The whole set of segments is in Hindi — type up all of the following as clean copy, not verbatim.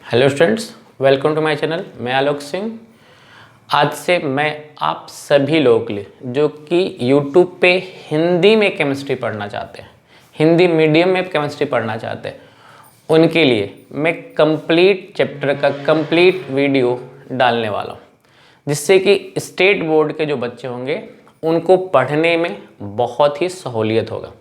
Hello students, welcome to my channel. मैं आलोक सिंह। आज से मैं आप सभी लोगों के लिए जो कि यूट्यूब पे हिंदी में केमिस्ट्री पढ़ना चाहते हैं, हिंदी मीडियम में केमिस्ट्री पढ़ना चाहते हैं, उनके लिए मैं कंप्लीट चैप्टर का कंप्लीट वीडियो डालने वाला हूँ, जिससे कि स्टेट बोर्ड के जो बच्चे होंगे उनको पढ़ने में बहुत ही सहूलियत होगा।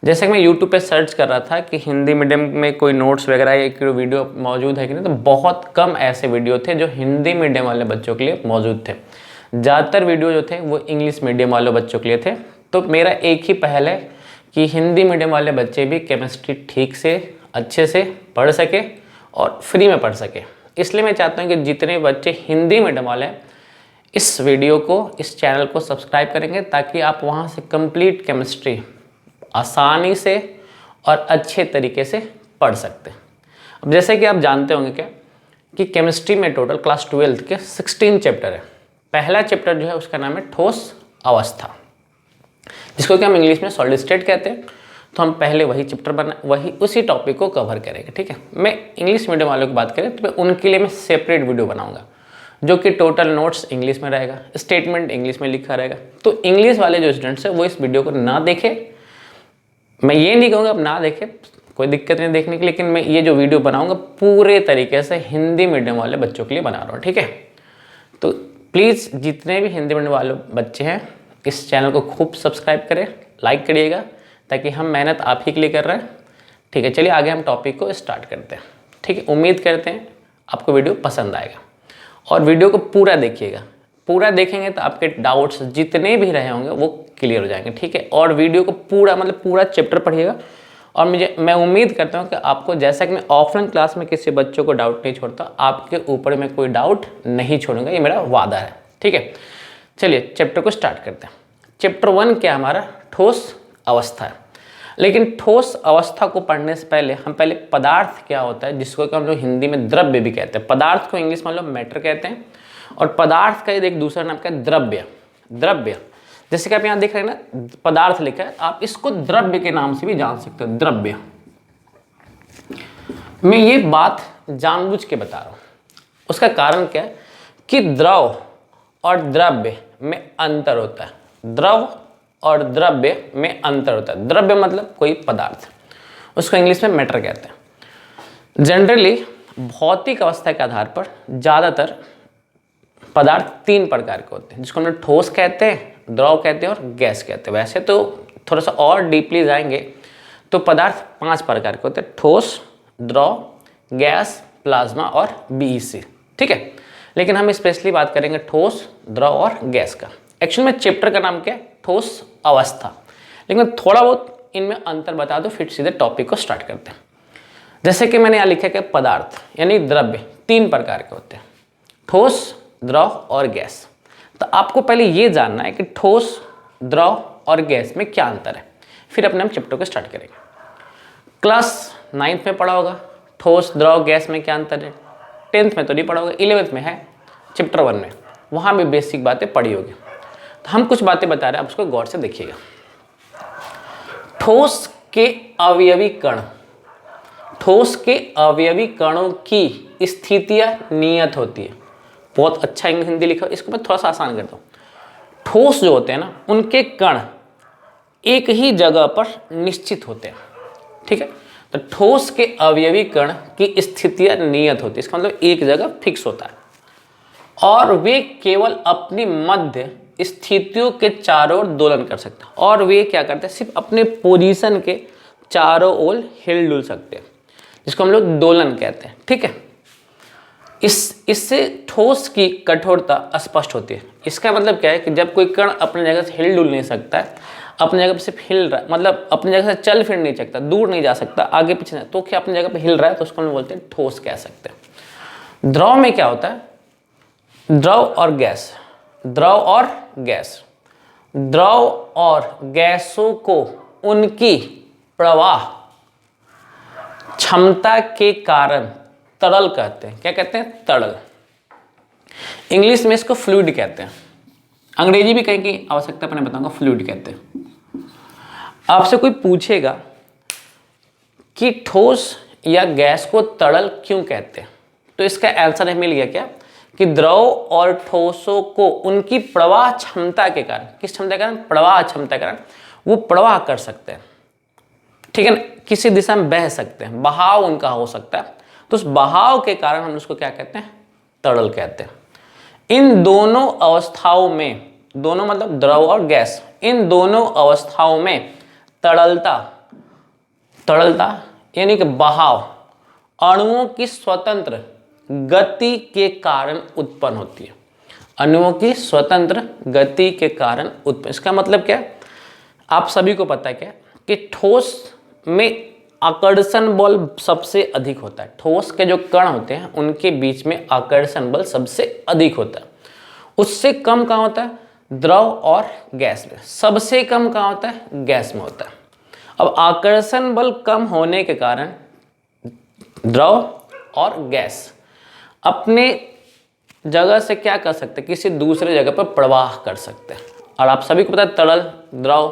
जैसे कि मैं YouTube पे सर्च कर रहा था कि हिंदी मीडियम में कोई नोट्स वगैरह या कोई वीडियो मौजूद है कि नहीं, तो बहुत कम ऐसे वीडियो थे जो हिंदी मीडियम वाले बच्चों के लिए मौजूद थे। ज़्यादातर वीडियो जो थे वो इंग्लिश मीडियम वाले बच्चों के लिए थे। तो मेरा एक ही पहल है कि हिंदी मीडियम वाले बच्चे भी केमिस्ट्री ठीक से अच्छे से पढ़ सके और फ्री में पढ़ सके। इसलिए मैं चाहता हूँ कि जितने बच्चे हिंदी मीडियम वाले हैं इस वीडियो को, इस चैनल को सब्सक्राइब करेंगे, ताकि आप वहाँ से कंप्लीट केमिस्ट्री आसानी से और अच्छे तरीके से पढ़ सकते हैं। अब जैसे कि आप जानते होंगे क्या कि केमिस्ट्री में टोटल क्लास 12 के 16 चैप्टर है। पहला चैप्टर जो है उसका नाम है ठोस अवस्था, जिसको कि हम इंग्लिश में सॉलिड स्टेट कहते हैं। तो हम पहले वही चैप्टर उसी टॉपिक को कवर करेंगे, ठीक है। मैं इंग्लिश मीडियम वालों की बात करें तो उनके लिए मैं सेपरेट वीडियो बनाऊंगा, जो कि टोटल नोट्स इंग्लिश में रहेगा, स्टेटमेंट इंग्लिश में लिखा रहेगा। तो इंग्लिश वाले जो स्टूडेंट्स हैं वो इस वीडियो को ना देखें। मैं ये नहीं कहूँगा आप ना देखें, कोई दिक्कत नहीं देखने की, लेकिन मैं ये जो वीडियो बनाऊंगा पूरे तरीके से हिंदी मीडियम वाले बच्चों के लिए बना रहा हूँ, ठीक है। तो प्लीज़ जितने भी हिंदी मीडियम वाले बच्चे हैं इस चैनल को खूब सब्सक्राइब करें, लाइक करिएगा, ताकि हम मेहनत आप ही के लिए कर रहे हैं, ठीक है। चलिए आगे हम टॉपिक को स्टार्ट करते हैं, ठीक है। उम्मीद करते हैं आपको वीडियो पसंद आएगा और वीडियो को पूरा देखिएगा। पूरा देखेंगे तो आपके डाउट्स जितने भी रहे होंगे वो क्लियर हो जाएंगे, ठीक है। और वीडियो को पूरा चैप्टर पढ़िएगा। और मैं उम्मीद करता हूँ कि आपको, जैसा कि मैं ऑफलाइन क्लास में किसी बच्चों को डाउट नहीं छोड़ता, आपके ऊपर मैं कोई डाउट नहीं छोड़ूंगा, ये मेरा वादा है, ठीक है। चलिए चैप्टर को स्टार्ट करते हैं। चैप्टर 1 क्या हमारा ठोस अवस्था है। लेकिन ठोस अवस्था को पढ़ने से पहले हम पहले पदार्थ क्या होता है, जिसको कि हम लोग हिंदी में द्रव्य भी कहते हैं। पदार्थ को इंग्लिश में हम लोग मैटर कहते हैं, और पदार्थ का एक दूसरा नाम क्या है, द्रव्य। द्रव्य जैसे कि आप यहाँ देख रहे हैं ना, पदार्थ लिखा है, आप इसको द्रव्य के नाम से भी जान सकते हो, द्रव्य। मैं ये बात जानबूझ के बता रहा हूँ, उसका कारण क्या है कि द्रव और द्रव्य में अंतर होता है। द्रव और द्रव्य में अंतर होता है। द्रव्य मतलब कोई पदार्थ, उसको इंग्लिश में मैटर कहते हैं। जनरली भौतिक अवस्था के आधार पर ज़्यादातर पदार्थ 3 प्रकार के होते हैं, जिसको हम लोग ठोस कहते हैं, द्रव कहते हैं और गैस कहते हैं। वैसे तो थोड़ा सा और डीपली जाएंगे तो पदार्थ 5 प्रकार के होते हैं: ठोस, द्रव, गैस, प्लाज्मा और बीईसी, ठीक है। लेकिन हम स्पेशली बात करेंगे ठोस, द्रव और गैस का। एक्चुअली में चैप्टर का नाम क्या है, ठोस अवस्था। लेकिन थोड़ा बहुत इनमें अंतर बता दो, फिर सीधे टॉपिक को स्टार्ट करते हैं। जैसे कि मैंने यहाँ लिखा है, पदार्थ यानी द्रव्य 3 प्रकार के होते हैं: ठोस, द्रव और गैस। तो आपको पहले ये जानना है कि ठोस, द्रव और गैस में क्या अंतर है, फिर अपने हम चैप्टर को स्टार्ट करेंगे। क्लास 9th में पढ़ा होगा ठोस, द्रव, गैस में क्या अंतर है। 10th में तो नहीं पढ़ा होगा, 11th में है चैप्टर 1 में, वहाँ भी बेसिक बातें पढ़ी होगी। तो हम कुछ बातें बता रहे हैं, आप उसको गौर से देखिएगा। ठोस के अवयवी कण, ठोस के अवयवी कणों की स्थितियाँ नियत होती है। बहुत अच्छा हिंदी लिखा, इसको मैं थोड़ा सा आसान करता हूँ। ठोस जो होते हैं ना, उनके कण एक ही जगह पर निश्चित होते हैं, ठीक है। तो ठोस के अवयवी कण की स्थितियां नियत होती है, इसका मतलब एक जगह फिक्स होता है, और वे केवल अपनी मध्य स्थितियों के चारों ओर दोलन कर सकते हैं। और वे क्या करते हैं, सिर्फ अपने पोजीशन के चारों ओर हिल डुल सकते हैं, जिसको हम लोग दोलन कहते हैं, ठीक है। इससे ठोस की कठोरता स्पष्ट होती है। इसका मतलब क्या है कि जब कोई कण अपनी जगह से हिल डुल नहीं सकता है, अपनी जगह पे सिर्फ हिल रहा है, मतलब अपनी जगह से चल फिर नहीं सकता, दूर नहीं जा सकता, आगे पीछे नहीं, तो क्या अपनी जगह पे हिल रहा है, तो उसको हम बोलते हैं ठोस कह सकते हैं। द्रव में क्या होता है, द्रव और गैस, द्रव और गैस, द्रव और गैसों को उनकी प्रवाह क्षमता के कारण तरल कहते हैं। क्या कहते हैं, तरल। इंग्लिश में इसको फ्लूइड कहते हैं, अंग्रेजी भी कहीं की आवश्यकता पर मैं बताऊंगा, फ्लूइड कहते हैं। आपसे कोई पूछेगा कि ठोस या गैस को तरल क्यों कहते हैं, तो इसका आंसर मिल गया क्या कि द्रव और ठोसों को उनकी प्रवाह क्षमता के कारण, किस क्षमता के कारण, प्रवाह क्षमता के कारण वो प्रवाह कर सकते हैं, ठीक है ना, किसी दिशा में बह सकते हैं, बहाव उनका हो सकता है। तो उस बहाव के कारण हम उसको क्या कहते हैं, तरल कहते हैं। इन दोनों अवस्थाओं में, दोनों मतलब द्रव और गैस, इन दोनों अवस्थाओं में तरलता यानी कि बहाव अणुओं की स्वतंत्र गति के कारण उत्पन्न होती है। अणुओं की स्वतंत्र गति के कारण उत्पन्न, इसका मतलब क्या है, आप सभी को पता है क्या कि ठोस में आकर्षण बल सबसे अधिक होता है। ठोस के जो कण होते हैं उनके बीच में आकर्षण बल सबसे अधिक होता है। उससे कम कहाँ होता है, द्रव और गैस में। सबसे कम कहाँ होता है, गैस में होता है। अब आकर्षण बल कम होने के कारण द्रव और गैस अपने जगह से क्या कर सकते हैं, किसी दूसरे जगह पर प्रवाह कर सकते हैं। और आप सभी को पता है तरल द्रव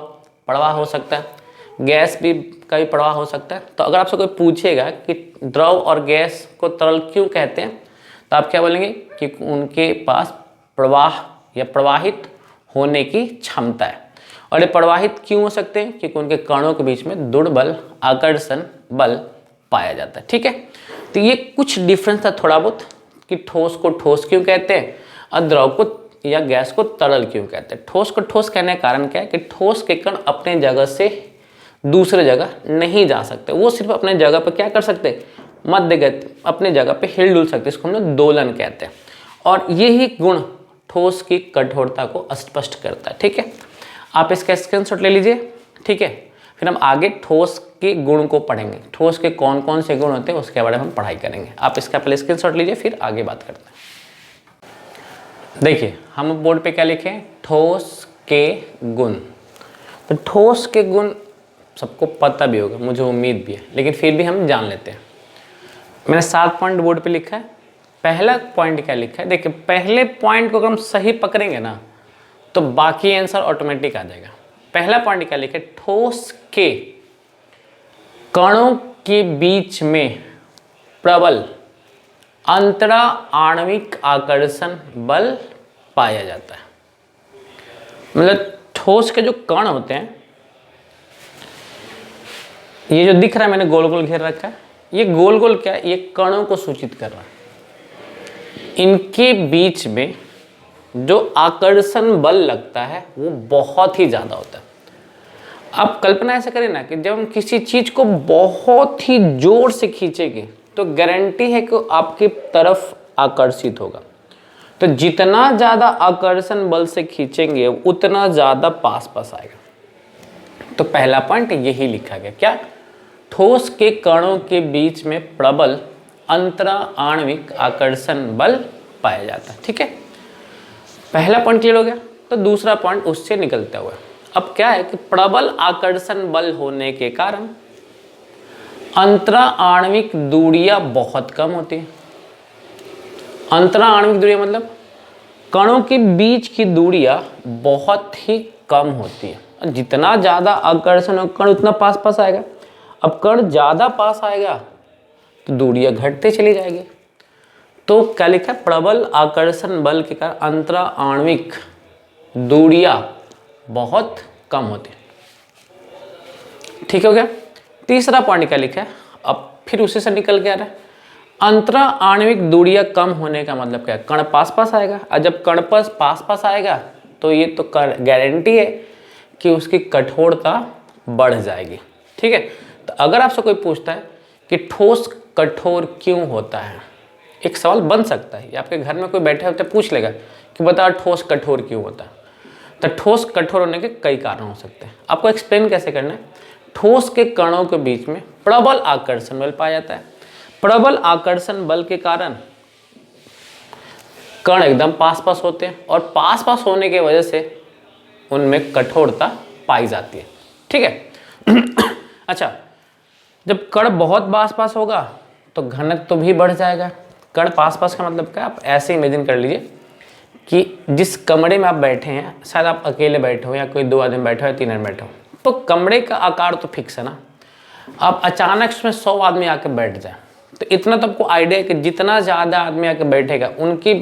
प्रवाह हो सकता है, गैस भी का भी प्रवाह हो सकता है। तो अगर आपसे कोई पूछेगा कि द्रव और गैस को तरल क्यों कहते हैं, तो आप क्या बोलेंगे कि उनके पास प्रवाह या प्रवाहित होने की क्षमता है। और ये प्रवाहित क्यों हो सकते हैं, क्योंकि उनके कणों के बीच में दुर्बल आकर्षण बल पाया जाता है। ठीक है, तो ये कुछ डिफरेंस था थोड़ा बहुत कि ठोस को ठोस क्यों कहते हैं और द्रव को या गैस को तरल क्यों कहते हैं। ठोस को ठोस कहने का कारण क्या है कि ठोस के कण अपने जगह से दूसरे जगह नहीं जा सकते, वो सिर्फ अपने जगह पर क्या कर सकते हैं, मध्य गति, अपने जगह पे हिल डुल सकते, इसको हम लोग दोलन कहते हैं। और यही गुण ठोस की कठोरता को स्पष्ट करता है। ठीक है, आप इसका स्क्रीनशॉट ले लीजिए। ठीक है, फिर हम आगे ठोस के गुण को पढ़ेंगे, ठोस के कौन कौन से गुण होते हैं उसके बारे में हम पढ़ाई करेंगे। आप इसका पहले स्क्रीनशॉट लीजिए, फिर आगे बात करते हैं। देखिए हम बोर्ड पे क्या लिखे, ठोस के गुण। तो ठोस के गुण सबको पता भी होगा, मुझे उम्मीद भी है, लेकिन फिर भी हम जान लेते हैं। मैंने 7 पॉइंट बोर्ड पे लिखा है। पहला पॉइंट क्या लिखा है, देखिए पहले पॉइंट को अगर हम सही पकड़ेंगे ना तो बाकी आंसर ऑटोमेटिक आ जाएगा। पहला पॉइंट क्या लिखा है, ठोस के कणों के बीच में प्रबल अंतरा आणविक आकर्षण बल पाया जाता है। मतलब ठोस के जो कण होते हैं, ये जो दिख रहा है मैंने गोल गोल घेर रखा है, ये गोल गोल क्या है, ये कणों को सूचित कर रहा है। इनके बीच में जो आकर्षण बल लगता है वो बहुत ही ज़्यादा होता है। आप कल्पना ऐसे करें ना कि जब हम किसी चीज़ को बहुत ही जोर से खींचेंगे तो गारंटी है कि आपकी तरफ आकर्षित होगा। तो जितना ज़्यादा आकर्षण बल से खींचेंगे उतना ज़्यादा पास पास आएगा। तो पहला पॉइंट यही लिखा गया, क्या, ठोस के कणों के बीच में प्रबल अंतरा आणविक आकर्षण बल पाया जाता है। ठीक है, पहला पॉइंट क्लियर हो गया। तो दूसरा पॉइंट उससे निकलता हुआ अब क्या है कि प्रबल आकर्षण बल होने के कारण अंतरा आणविक दूरियां बहुत कम होती है। अंतरा आणविक दूरियां मतलब कणों के बीच की दूरियां बहुत ही कम होती है। जितना ज़्यादा आकर्षण हो कण उतना पास पास आएगा। अब कण ज़्यादा पास आएगा तो दूरियां घटते चली जाएगी। तो क्या लिखा है, प्रबल आकर्षण बल के कारण अंतरा आणविक दूरियां बहुत कम होती है। ठीक हो गया। तीसरा पॉइंट क्या लिखा है, अब फिर उसी से निकल के आ रहा है, अंतरा आणविक दूरियां कम होने का मतलब क्या है, कण पास पास आएगा। और जब कण पास पास आएगा तो ये तो गारंटी है कि उसकी कठोरता बढ़ जाएगी। ठीक है, तो अगर आपसे कोई पूछता है कि ठोस कठोर क्यों होता है, एक सवाल बन सकता है, या आपके घर में कोई बैठे होते पूछ लेगा कि बता ठोस कठोर क्यों होता है। तो ठोस कठोर होने के कई कारण हो सकते हैं। आपको एक्सप्लेन कैसे करना है, ठोस के कणों के बीच में प्रबल आकर्षण बल पाया जाता है। प्रबल आकर्षण बल के कारण कण एकदम पास पास होते हैं और पास पास होने की वजह से उनमें कठोरता पाई जाती है। ठीक है अच्छा, जब कण बहुत पास पास होगा तो घनत्व तो भी बढ़ जाएगा। कण पास पास का मतलब क्या, आप ऐसे इमेजिन कर लीजिए कि जिस कमरे में आप बैठे हैं, शायद आप अकेले बैठे हो या कोई 2 आदमी बैठे हो या 3 आदमी बैठे हो, तो कमरे का आकार तो फिक्स है ना। अब अचानक उसमें 100 आदमी आके बैठ जाए तो इतना तो आपको आइडिया है कि जितना ज़्यादा आदमी आके बैठेगा उनकी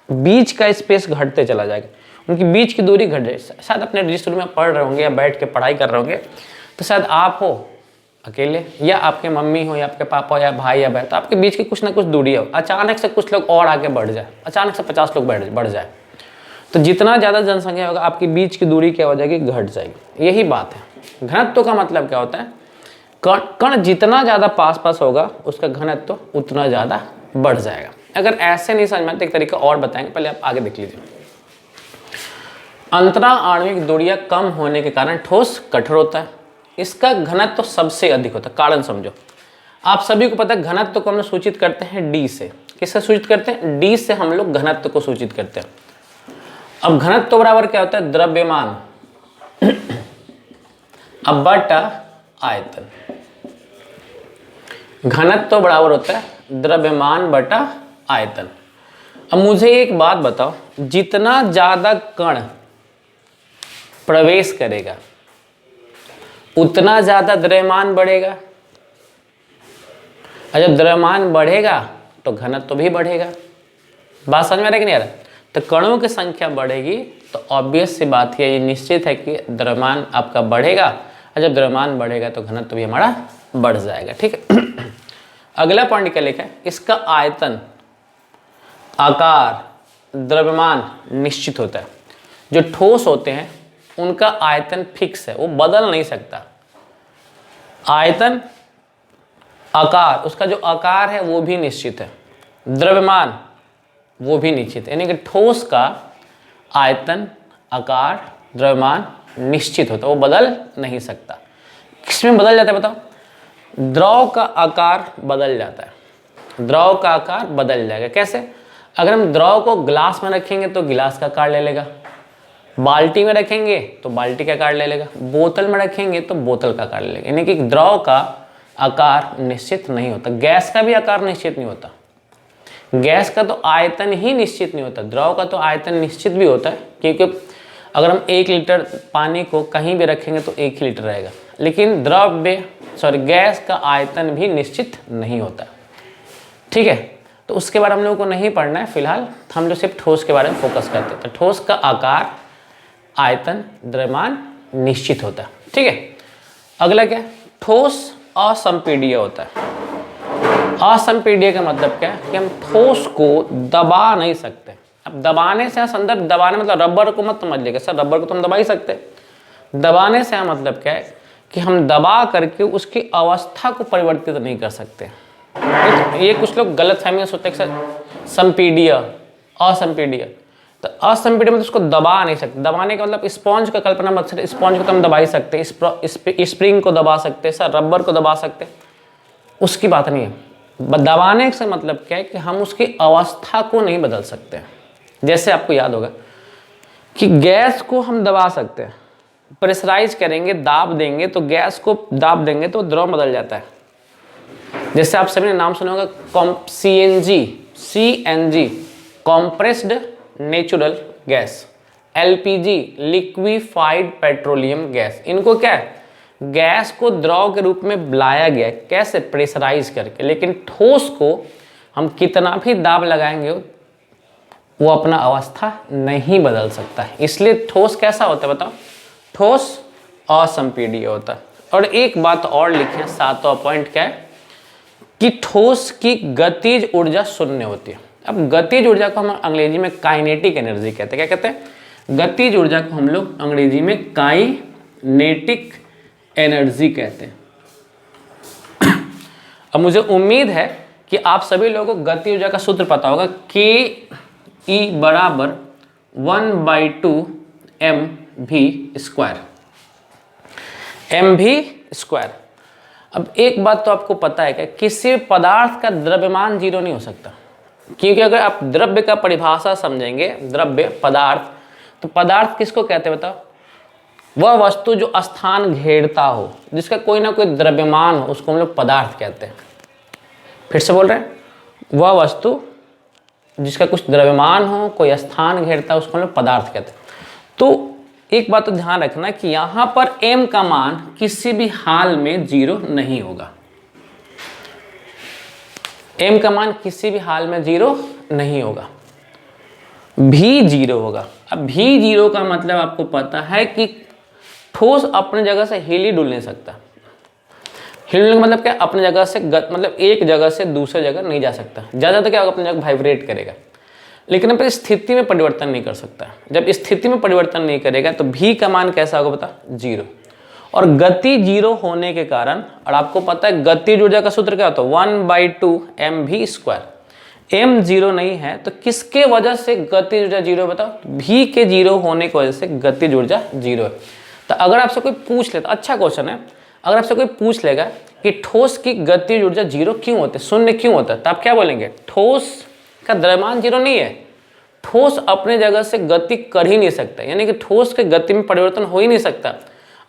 बीच का स्पेस घटते चला जाएगा, उनकी बीच की दूरी घट जाएगी। शायद अपने रजिस्टर में पढ़ रहे होंगे या बैठ के पढ़ाई कर रहे होंगे, तो शायद आप हो अकेले या आपके मम्मी हो या आपके पापा या भाई या बहन, तो आपके बीच की कुछ ना कुछ दूरी हो, अचानक से कुछ लोग और आगे बढ़ जाए, अचानक से 50 लोग बढ़ जाए, तो जितना ज़्यादा जनसंख्या होगा आपकी बीच की दूरी क्या हो जाएगी, घट जाएगी। यही बात है। घनत्व का मतलब क्या होता है, कण जितना ज़्यादा पास होगा उसका घनत्व उतना ज़्यादा बढ़ जाएगा। अगर ऐसे नहीं समझ में तो एक तरीका और बताएंगे, पहले आप आगे देख लीजिए। अंतरा आणविक दूरियां कम होने के कारण ठोस कठोर होता है, इसका घनत्व सबसे अधिक होता है। कारण समझो, आप सभी को पता है घनत्व को हम लोग सूचित करते हैं डी से। किससे सूचित करते हैं, डी से हम लोग घनत्व को सूचित करते हैं। अब घनत्व बराबर क्या होता है, द्रव्यमान अब बटा आयतन। घनत्व बराबर होता है द्रव्यमान बटा आयतन। अब मुझे एक बात बताओ, जितना ज्यादा कण प्रवेश करेगा उतना ज्यादा द्रव्यमान बढ़ेगा, और जब द्रव्यमान बढ़ेगा तो घनत्व भी बढ़ेगा। बात समझ में आ रहा है कि नहीं आ रहा? तो कणों की संख्या बढ़ेगी तो ऑब्वियस सी बात है, ये निश्चित है कि द्रव्यमान आपका बढ़ेगा, और जब द्रव्यमान बढ़ेगा तो घनत्व भी हमारा बढ़ जाएगा। ठीक है। अगला पॉइंट क्या लिखा है, इसका आयतन, आकार, द्रव्यमान निश्चित होता है। जो ठोस होते हैं उनका आयतन फिक्स है, वो बदल नहीं सकता। आयतन, आकार, उसका जो आकार है वो भी निश्चित है, द्रव्यमान वो भी निश्चित है। यानी कि ठोस का आयतन, आकार, द्रव्यमान निश्चित होता है, वो बदल नहीं सकता। किसमें बदल जाता है बताओ, द्रव का आकार बदल जाता है। द्रव का आकार बदल जाएगा। कैसे? अगर हम द्रव को ग्लास में रखेंगे तो गिलास का आकार ले लेगा, बाल्टी में रखेंगे तो बाल्टी का आकार ले लेगा, बोतल में रखेंगे तो बोतल का आकार ले लेगा। यानी कि द्रव का आकार निश्चित नहीं होता। गैस का भी आकार निश्चित नहीं होता। गैस का तो आयतन ही निश्चित नहीं होता, द्रव का तो आयतन निश्चित भी होता है, क्योंकि अगर हम 1 लीटर पानी को कहीं भी रखेंगे तो 1 ही लीटर रहेगा। लेकिन गैस का आयतन भी निश्चित नहीं होता। ठीक है, तो उसके बारे में हम लोगों को नहीं पढ़ना है फिलहाल, हम लोग सिर्फ ठोस के बारे में फोकस करते हैं। तो ठोस का आकार, आयतन, द्रव्यमान निश्चित होता है। ठीक है। अगला क्या, ठोस असंपीड्य होता है। असंपीड्य का मतलब क्या है कि हम ठोस को दबा नहीं सकते। अब दबाने से संदर्भ, दबाने मतलब रबर को मत समझ लीजिएगा सर, रबर को तो हम दबा ही सकते हैं। दबाने से मतलब क्या है कि हम दबा करके उसकी अवस्था को परिवर्तित नहीं कर सकते। ये कुछ लोग गलत फहमी में सोचते हैं सर संपीड्य, असंपीड्य। तो असंपीड्य मतलब उसको दबा नहीं सकते। दबाने का मतलब स्पॉन्ज का कल्पना मत, स्पॉन्ज को तो हम दबा ही सकते हैं, स्प्रिंग को दबा सकते हैं सर, रबर को दबा सकते हैं, उसकी बात नहीं है। दबाने से मतलब क्या है कि हम उसकी अवस्था को नहीं बदल सकते। जैसे आपको याद होगा कि गैस को हम दबा सकते हैं, प्रेशराइज करेंगे, दाब देंगे, तो गैस को दाब देंगे तो द्रव बदल जाता है। जैसे आप सभी ने नाम सुना होगा CNG, compressed natural gas, LPG, liquefied petroleum gas. इनको क्या है, गैस को द्रव के रूप में लाया गया है। कैसे? प्रेशराइज करके। लेकिन ठोस को हम कितना भी दाब लगाएंगे वो अपना अवस्था नहीं बदल सकता है। इसलिए ठोस कैसा होता है बताओ, ठोस असंपीड्य होता है। और एक बात और लिखें, 7वां पॉइंट क्या है कि ठोस की गतिज ऊर्जा शून्य होती है। अब गतिज ऊर्जा को हम अंग्रेजी में काइनेटिक एनर्जी कहते हैं। क्या कहते हैं? गतिज ऊर्जा को हम लोग अंग्रेजी में काइनेटिक एनर्जी कहते हैं। अब मुझे उम्मीद है कि आप सभी लोगों को गति ऊर्जा का सूत्र पता होगा, KE बराबर 1/2 mv²। mv²। अब एक बात तो आपको पता है कि किसी पदार्थ का द्रव्यमान 0 नहीं हो सकता, क्योंकि अगर आप द्रव्य का परिभाषा समझेंगे, द्रव्य, पदार्थ, तो पदार्थ किसको कहते हैं बताओ? वह वस्तु जो स्थान घेरता हो, जिसका कोई ना कोई द्रव्यमान हो, उसको हम लोग पदार्थ कहते हैं। फिर से बोल रहे हैं, वह वस्तु जिसका कुछ द्रव्यमान हो, कोई स्थान घेरता हो, उसको हम लोग पदार्थ कहते हैं। तो एक बात तो ध्यान रखना कि यहाँ पर m का मान किसी भी हाल में 0 नहीं होगा। m का मान किसी भी हाल में 0 नहीं होगा, भी 0 होगा। अब भी 0 का मतलब आपको पता है कि ठोस अपने जगह से हिल ही डुल नहीं सकता। हिलने का मतलब क्या, अपनी जगह से मतलब एक जगह से दूसरे जगह नहीं जा सकता। ज़्यादा तो क्या होगा, अपनी जगह वाइब्रेट करेगा, लेकिन अपनी स्थिति में परिवर्तन नहीं कर सकता। जब स्थिति में परिवर्तन नहीं करेगा तो भी का मान कैसा होगा बता, 0। और गति 0 होने के कारण, और आपको पता है गतिज ऊर्जा का सूत्र क्या होता है, 1/2 mv²। m 0 नहीं है तो किसके वजह से गतिज ऊर्जा 0 बताओ, भी के 0 होने की वजह से गतिज ऊर्जा 0 है। तो अगर आपसे कोई पूछ लेता, अच्छा क्वेश्चन है, अगर आपसे कोई पूछ लेगा कि ठोस की गतिज ऊर्जा 0 क्यों होती है, शून्य क्यों होता है, तो आप क्या बोलेंगे, ठोस का द्रव्यमान 0 नहीं है, ठोस अपने जगह से गति कर ही नहीं सकता, यानी कि ठोस के गति में परिवर्तन हो ही नहीं सकता।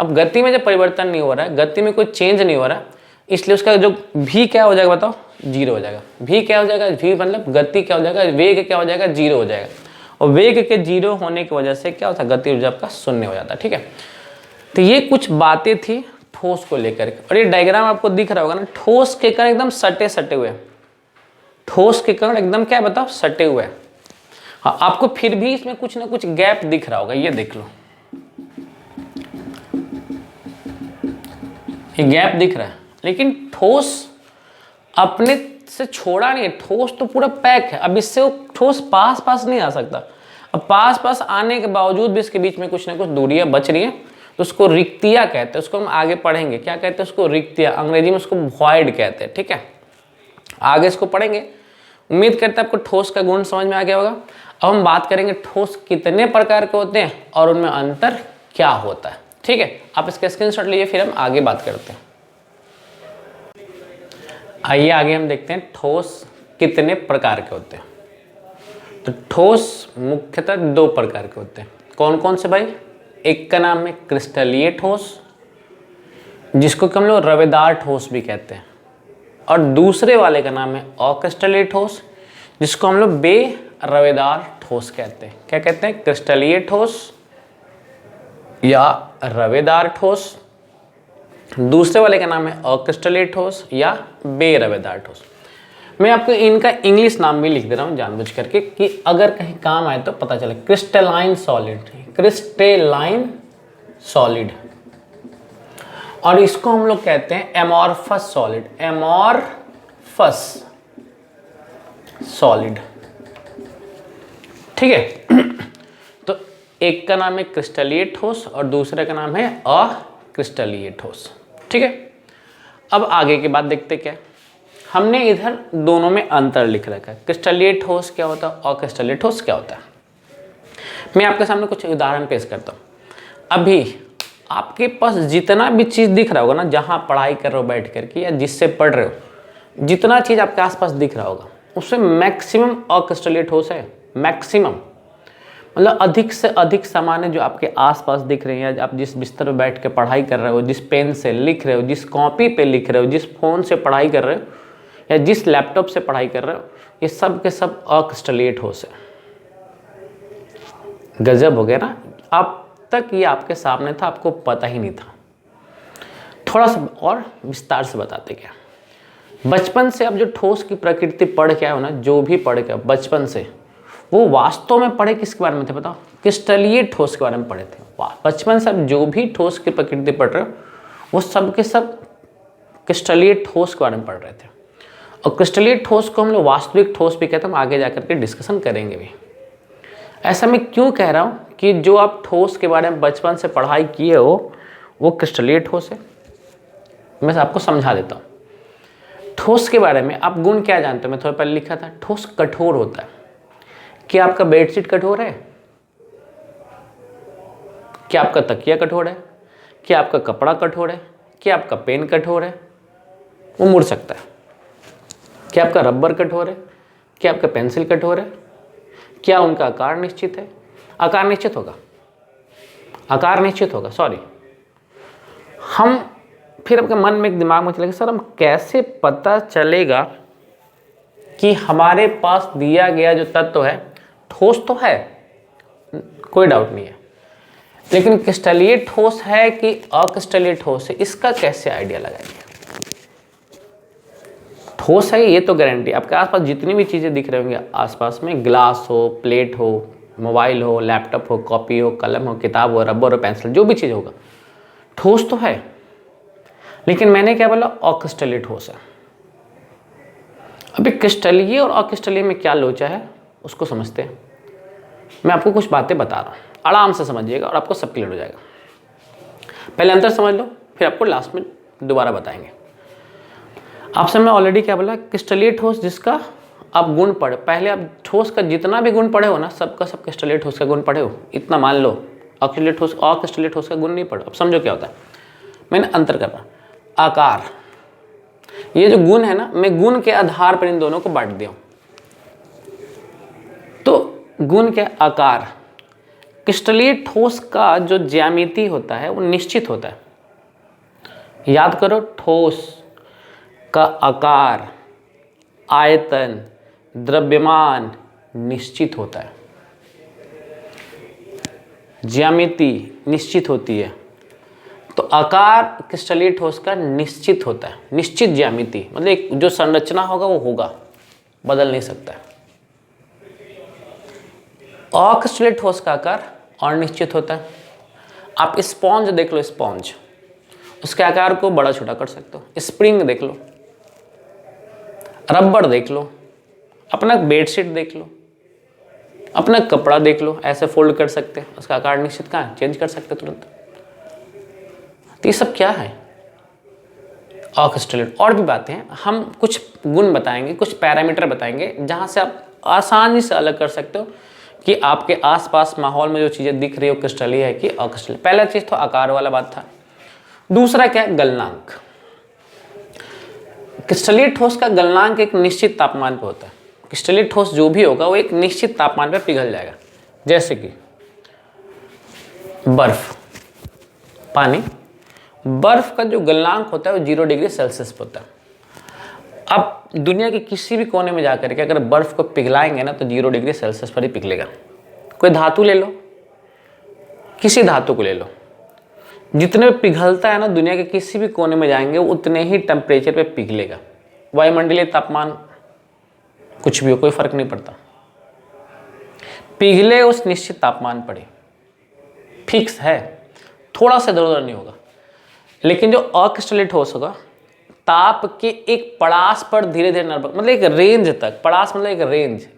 अब गति में जब परिवर्तन नहीं हो रहा है, गति में कोई चेंज नहीं हो रहा, इसलिए उसका जो भी क्या हो जाएगा बताओ, 0 हो जाएगा। भी क्या हो जाएगा, भी मतलब गति क्या हो जाएगा, वेग क्या हो जाएगा, 0 हो जाएगा। और वेग के 0 होने की वजह से क्या होता है, गति ऊर्जा आपका शून्य हो जाता है। ठीक है, तो ये कुछ बातें थी ठोस को लेकर के। और ये डायग्राम आपको दिख रहा होगा ना, ठोस के कण एकदम सटे सटे हुए, ठोस के कण एकदम क्या बताओ, सटे हुए। हाँ, आपको फिर भी इसमें कुछ ना कुछ गैप दिख रहा होगा, ये देख लो, ये गैप दिख रहा है, लेकिन ठोस अपने से छोड़ा नहीं है, ठोस तो पूरा पैक है। अब इससे वो ठोस पास पास नहीं आ सकता। अब पास पास आने के बावजूद भी इसके बीच में कुछ ना कुछ दूरियां बच रही हैं, तो उसको रिक्तियां कहते हैं। उसको हम आगे पढ़ेंगे, क्या कहते हैं उसको, रिक्तियां, अंग्रेजी में उसको वॉइड कहते हैं। ठीक है, आगे इसको पढ़ेंगे। उम्मीद करते हैं आपको ठोस का गुण समझ में आ गया होगा। अब हम बात करेंगे ठोस कितने प्रकार के होते हैं और उनमें अंतर क्या होता है। ठीक है, आप इसका स्क्रीनशॉट लीजिए, फिर हम आगे बात करते हैं। आइए आगे हम देखते हैं ठोस कितने प्रकार के होते हैं। तो ठोस मुख्यतः 2 प्रकार के होते हैं। कौन कौन से भाई, एक का नाम है क्रिस्टलीय ठोस, जिसको कि हम लोग रवेदार ठोस भी कहते हैं, और दूसरे वाले का नाम है अक्रिस्टलीय ठोस, जिसको हम लोग बेरवेदार ठोस कहते हैं। क्या कहते हैं, क्रिस्टलीय ठोस या रवेदार ठोस। दूसरे वाले का नाम है अक्रिस्टलीय ठोस या बेरवेदार ठोस। मैं आपको इनका इंग्लिश नाम भी लिख दे रहा हूँ जानबूझ करके, कि अगर कहीं काम आए तो पता चले। क्रिस्टलाइन सॉलिड, क्रिस्टलाइन सॉलिड, और इसको हम लोग कहते हैं एमॉर्फस सॉलिड, एमॉर्फस सॉलिड। ठीक है, तो एक का नाम है क्रिस्टलीय ठोस और दूसरे का नाम है अक्रिस्टलीय ठोस। ठीक है, अब आगे की बात देखते क्या। हमने इधर दोनों में अंतर लिख रखा है, क्रिस्टलीय ठोस क्या होता है, अक्रिस्टलीय ठोस क्या होता है। मैं आपके सामने कुछ उदाहरण पेश करता हूँ। अभी आपके पास जितना भी चीज़ दिख रहा होगा ना, जहाँ पढ़ाई कर रहे हो बैठ करके या जिससे पढ़ रहे हो, जितना चीज़ आपके आसपास दिख रहा होगा उसमें मैक्सिमम अक्रिस्टलीय ठोस है। मैक्सिमम मतलब अधिक से अधिक सामान्य जो आपके आसपास दिख रहे हैं, या आप जिस बिस्तर पर बैठ के पढ़ाई कर रहे हो, जिस पेन से लिख रहे हो, जिस कॉपी पे लिख रहे हो, जिस फ़ोन से पढ़ाई कर रहे हो या जिस लैपटॉप से पढ़ाई कर रहे हो, ये सब के सब अक्रिस्टलीय ठोस है। गजब हो गया ना, अब तक ये आपके सामने था, आपको पता ही नहीं था। थोड़ा सा और विस्तार से बताते क्या। बचपन से अब जो ठोस की प्रकृति पढ़ के आए हो ना, जो भी पढ़ के बचपन से, वो वास्तव में पढ़े किसके बारे में थे बताओ, क्रिस्टलीय ठोस के बारे में पढ़े थे। बचपन से अब जो भी ठोस की प्रकृति पढ़ रहे हो वो सब के सब क्रिस्टलीय ठोस के बारे में पढ़ रहे थे। और क्रिस्टलीय ठोस को हम लोग वास्तविक ठोस भी कहते हैं, हम आगे जाकर के डिस्कशन करेंगे भी। ऐसा मैं क्यों कह रहा हूँ कि जो आप ठोस के बारे में बचपन से पढ़ाई किए हो वो क्रिस्टलीय ठोस है। मैं आपको समझा देता हूँ। ठोस के बारे में आप गुण क्या जानते हो, मैं थोड़ा पहले लिखा था, ठोस कठोर होता है। क्या आपका बेडशीट कठोर है, क्या आपका तकिया कठोर है, क्या आपका कपड़ा कठोर है, क्या आपका पेन कठोर है, वो मुड़ सकता है। क्या आपका रबर कठोर है, क्या आपका पेंसिल कठोर है, क्या उनका आकार निश्चित है, आकार निश्चित होगा, आकार निश्चित होगा, सॉरी। हम फिर आपके मन में एक दिमाग में चलेगा, सर हम कैसे पता चलेगा कि हमारे पास दिया गया जो तत्व है ठोस तो है, कोई डाउट नहीं है, लेकिन क्रिस्टलीय ठोस है कि अक्रिस्टलीय ठोस है, इसका कैसे आइडिया लगाएंगे। ठोस है ये तो गारंटी। आपके आसपास जितनी भी चीज़ें दिख रही होंगी आसपास में, ग्लास हो, प्लेट हो, मोबाइल हो, लैपटॉप हो, कॉपी हो, कलम हो, किताब हो, रबर हो, पेंसिल, जो भी चीज़ होगा, ठोस तो है। लेकिन मैंने क्या बोला, अक्रिस्टलीय ठोस है। अभी क्रिस्टलीय और अक्रिस्टलीय में क्या लोचा है उसको समझते हैं। मैं आपको कुछ बातें बता रहा हूँ, आराम से समझिएगा और आपको सब क्लियर हो जाएगा। पहले अंतर समझ लो, फिर आपको लास्ट में दोबारा बताएंगे। आपसे मैं ऑलरेडी क्या बोला, क्रिस्टलीय ठोस जिसका आप गुण पढ़े, पहले आप ठोस का जितना भी गुण पढ़े हो ना, सबका सब क्रिस्टलीय ठोस का गुण पढ़े हो, इतना मान लो। अक्रिस्टलीय ठोस और क्रिस्टलीय ठोस का गुण नहीं पढ़ो। अब समझो क्या होता है, मैंने अंतर कर रहा। आकार, ये जो गुण है ना, मैं गुण के आधार पर इन दोनों को बांट दिया हूं। तो गुण के आकार, क्रिस्टलीय ठोस का जो ज्यामिति होता है वो निश्चित होता है। याद करो, ठोस का आकार, आयतन, द्रव्यमान निश्चित होता है, ज्यामिति निश्चित होती है। तो आकार क्रिस्टलीय ठोस का निश्चित होता है, निश्चित ज्यामिति, मतलब एक जो संरचना होगा वो होगा, बदल नहीं सकता है। अक्रिस्टलीय ठोस का आकार अनिश्चित होता है। आप स्पॉन्ज देख लो, स्पॉन्ज, उसके आकार को बड़ा छोटा कर सकते हो। स्प्रिंग देख लो, रबर देख लो, अपना बेडशीट देख लो, अपना कपड़ा देख लो, ऐसे फोल्ड कर सकते हैं, उसका आकार निश्चित कहाँ है, चेंज कर सकते तुरंत। तो ये सब क्या है, अक्रिस्टलीय। और भी बातें हैं, हम कुछ गुण बताएंगे, कुछ पैरामीटर बताएंगे, जहां से आप आसानी से अलग कर सकते हो कि आपके आसपास माहौल में जो चीजें दिख रही हो क्रिस्टलीय है कि अक्रिस्टलीय। पहला चीज तो आकार वाला बात था। दूसरा क्या है, गलनांक। क्रिस्टलीय ठोस का गलनांक एक निश्चित तापमान पर होता है। क्रिस्टलीय ठोस जो भी होगा वो एक निश्चित तापमान पर पिघल जाएगा। जैसे कि बर्फ, पानी, बर्फ का जो गलनांक होता है वो 0 डिग्री सेल्सियस पर होता है। अब दुनिया के किसी भी कोने में जाकर के अगर बर्फ को पिघलाएंगे ना तो 0 डिग्री सेल्सियस पर ही पिघलेगा। कोई धातु ले लो, किसी धातु को ले लो, जितने पे पिघलता है ना दुनिया के किसी भी कोने में जाएंगे वो उतने ही टेम्परेचर पे पिघलेगा। वायुमंडलीय तापमान कुछ भी हो, कोई फर्क नहीं पड़ता, पिघले उस निश्चित तापमान पर ही, फिक्स है, थोड़ा सा इधर उधर नहीं होगा। लेकिन जो अक्रिस्टलीय ठोस होगा, ताप के एक पड़ास पर धीरे धीरे नरम, मतलब एक रेंज तक, पड़ास मतलब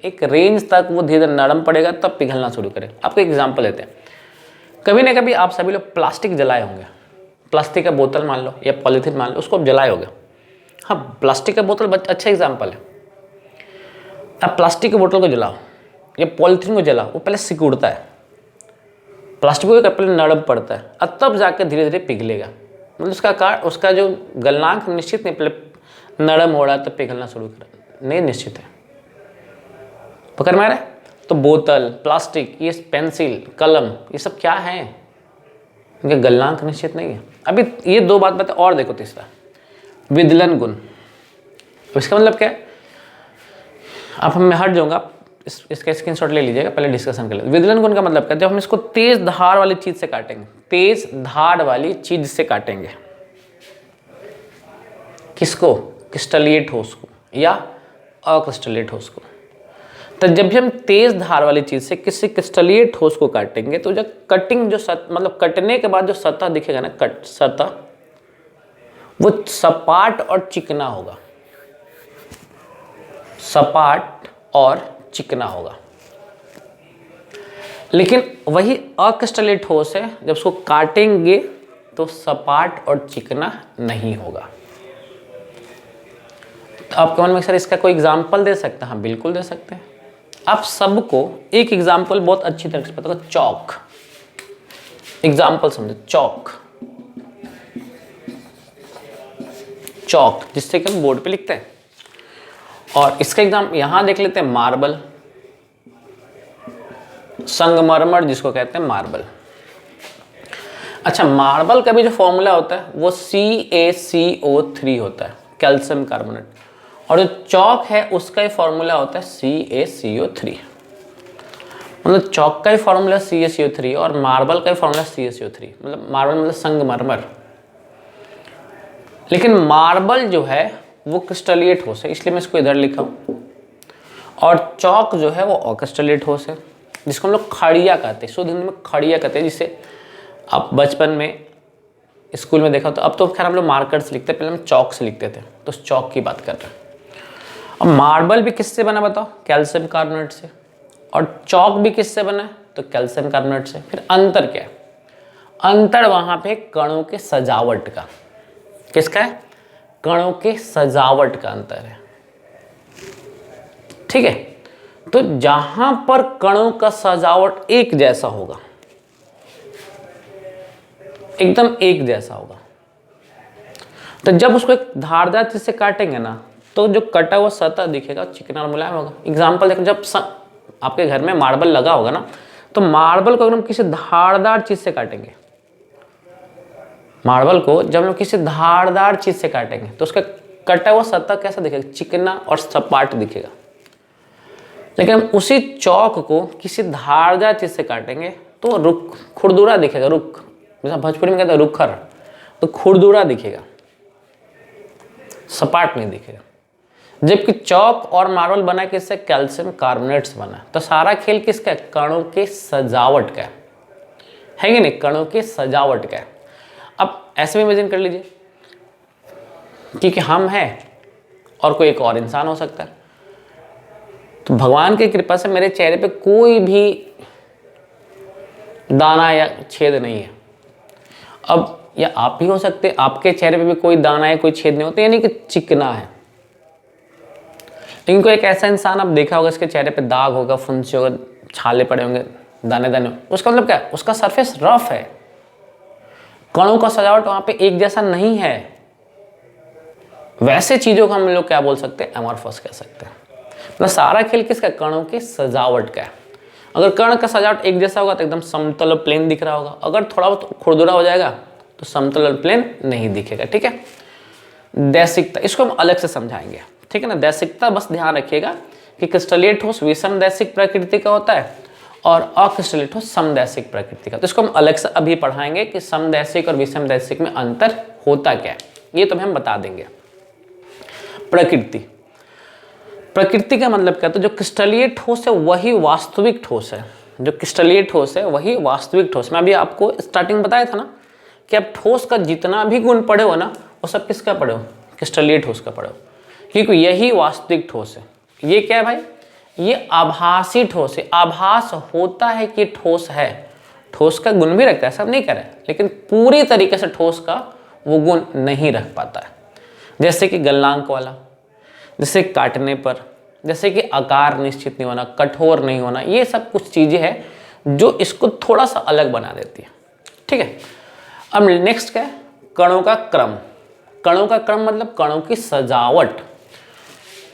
एक रेंज तक वो धीरे धीरे नरम पड़ेगा, तब पिघलना शुरू करेगा। आपको एग्जांपल देते हैं। कभी ना कभी आप सभी लोग प्लास्टिक जलाए होंगे, प्लास्टिक का बोतल मान लो या पॉलीथीन मान लो, उसको आप जलाए होंगे। हाँ, प्लास्टिक का बोतल अच्छा एग्जाम्पल है। आप प्लास्टिक के बोतल को जलाओ या पॉलीथीन को जलाओ, वो पहले सिकुड़ता है, प्लास्टिक को पहले नरम पड़ता है और तब जाकर धीरे धीरे पिघलेगा। मतलब उसका जो गलनांक निश्चित नहीं, पहले नरम हो रहा है तब पिघलना शुरू कर, नहीं निश्चित है। पकड़ में आ रहा है? तो बोतल, प्लास्टिक, ये पेंसिल, कलम, ये सब क्या है, इनका गलनांक निश्चित नहीं है। अभी ये दो बात और देखो। तीसरा, विदलन गुण। इसका मतलब क्या है, अब मैं हट जाऊंगा, इसका स्क्रीनशॉट ले लीजिएगा, पहले डिस्कशन कर लेते। विदलन गुण का मतलब क्या है, जब हम इसको तेज धार वाली चीज से काटेंगे, तेज धार वाली चीज से काटेंगे, किसको, क्रिस्टलीय ठोस को या अक्रिस्टलीय ठोस को। तो जब भी हम तेज धार वाली चीज से किसी क्रिस्टलीय ठोस को काटेंगे तो जब कटिंग जो मतलब कटने के बाद जो सतह दिखेगा ना, सतह, वो सपाट और चिकना होगा, सपाट और चिकना होगा। लेकिन वही अक्रिस्टलीय ठोस है, जब उसको काटेंगे तो सपाट और चिकना नहीं होगा। तो आपके मन में सर इसका कोई एग्जाम्पल दे सकते हैं? हाँ, बिल्कुल दे सकते हैं। आप सबको एक एग्जाम्पल बहुत अच्छी तरह से पता होगा, चौक। एग्जाम्पल समझो, चौक, चौक जिससे कि हम बोर्ड पे लिखते हैं। और इसका एग्जाम यहां देख लेते हैं, मार्बल, संगमरमर जिसको कहते हैं मार्बल। अच्छा, मार्बल का भी जो फॉर्मूला होता है वो CaCO3 होता है, कैल्शियम कार्बोनेट। और जो चौक है उसका ही फॉर्मूला होता है CaCO3। मतलब चौक का ही फॉर्मूला CaCO3 और मार्बल का ही फॉर्मूला CaCO3। मतलब मार्बल मतलब संगमरमर। लेकिन मार्बल जो है वो क्रिस्टलीय ठोस है, इसलिए मैं इसको इधर लिखा हूँ। और चौक जो है वो अक्रिस्टलीय ठोस है, जिसको हम लोग खड़िया कहते हैं, शुद्ध हिंदी में खड़िया कहते हैं, जिसे आप बचपन में स्कूल में देखा तो अब तो खैर हम लोग मार्कर से लिखते हैं, पहले हम चौक से लिखते थे, तो उस चौक की बात कर रहे हैं। अब मार्बल भी किससे बना बताओ? कैल्शियम कार्बोनेट से। और चौक भी किससे बना है? तो कैल्शियम कार्बोनेट से। फिर अंतर क्या है? अंतर वहां पे कणों के सजावट का। किसका है? कणों के सजावट का अंतर है, ठीक है। तो जहां पर कणों का सजावट एक जैसा होगा, एकदम एक जैसा होगा, तो जब उसको एक धारदार चीज से काटेंगे ना, तो जो कटा हुआ सतह दिखेगा चिकना और मुलायम होगा। एग्जाम्पल देखो, जब आपके घर में मार्बल लगा होगा ना, तो मार्बल को अगर हम किसी धारदार चीज से काटेंगे, मार्बल को जब हम लोग किसी धारदार चीज से काटेंगे, तो उसका कटा हुआ सतह कैसा दिखेगा? चिकना और सपाट दिखेगा। लेकिन हम उसी चौक को किसी धारदार चीज से काटेंगे तो रुख, खुरदुरा दिखेगा। रुख, जैसा भोजपुरी में कहते हैं रुखर, तो खुरदुरा दिखेगा, सपाट नहीं दिखेगा। जबकि चौक और मार्बल बना किससे? कैल्शियम कार्बोनेट से बना। तो सारा खेल किसका है? कणों के सजावट का है कि नहीं? कणों के सजावट का है। अब ऐसे भी इमेजिन कर लीजिए कि हम हैं और कोई एक और इंसान हो सकता है, तो भगवान की कृपा से मेरे चेहरे पे कोई भी दाना या छेद नहीं है। अब या आप भी हो सकते हैं, आपके चेहरे पे भी कोई दाना या कोई छेद नहीं होते, यानी कि चिकना है। लेकिन कोई एक ऐसा इंसान आप देखा होगा, इसके चेहरे पे दाग होगा, फुंसी होगा, छाले पड़े होंगे, दाने दाने, उसका मतलब क्या है? उसका सरफेस रफ है। कणों का सजावट वहां पे एक जैसा नहीं है। वैसे चीजों को हम लोग क्या बोल सकते हैं? एमॉर्फस कह सकते हैं। मतलब सारा खेल किसका? कणों की सजावट का है। अगर कण का सजावट एक जैसा होगा तो एकदम समतल और प्लेन दिख रहा होगा, अगर थोड़ा बहुत खुरदुरा हो जाएगा तो समतल और प्लेन नहीं दिखेगा, ठीक है। दैसिकता, इसको हम अलग से समझाएंगे, ठीक है ना। दैसिकता बस ध्यान रखिएगा कि क्रिस्टलीय ठोस विषम दैसिक प्रकृति का होता है और अक्रिस्टलीय ठोस समदैशिक प्रकृति का। तो इसको हम अलग से अभी पढ़ाएंगे कि समदैशिक और विषम दैसिक में अंतर होता क्या है, ये तो हम बता देंगे। प्रकृति, प्रकृति का मतलब क्या? तो जो क्रिस्टलीय ठोस है वही वास्तविक ठोस है। जो क्रिस्टलीय ठोस है वही वास्तविक ठोस। मैं अभी आपको स्टार्टिंग बताया था ना कि अब ठोस का जितना भी गुण पढ़े हो ना, वो सब किसका पढ़े हो? क्रिस्टलीय ठोस का पढ़े हो, क्योंकि यही वास्तविक ठोस है। ये क्या है भाई? ये आभासी ठोस है। आभास होता है कि ठोस है, ठोस का गुण भी रखता है, सब नहीं कह रहे, लेकिन पूरी तरीके से ठोस का वो गुण नहीं रख पाता है। जैसे कि गलनांक वाला, जैसे काटने पर, जैसे कि आकार निश्चित नहीं होना, कठोर नहीं होना, ये सब कुछ चीजें हैं जो इसको थोड़ा सा अलग बना देती है, ठीक है। अब नेक्स्ट क्या है? कणों का क्रम। कणों का क्रम मतलब कणों की सजावट।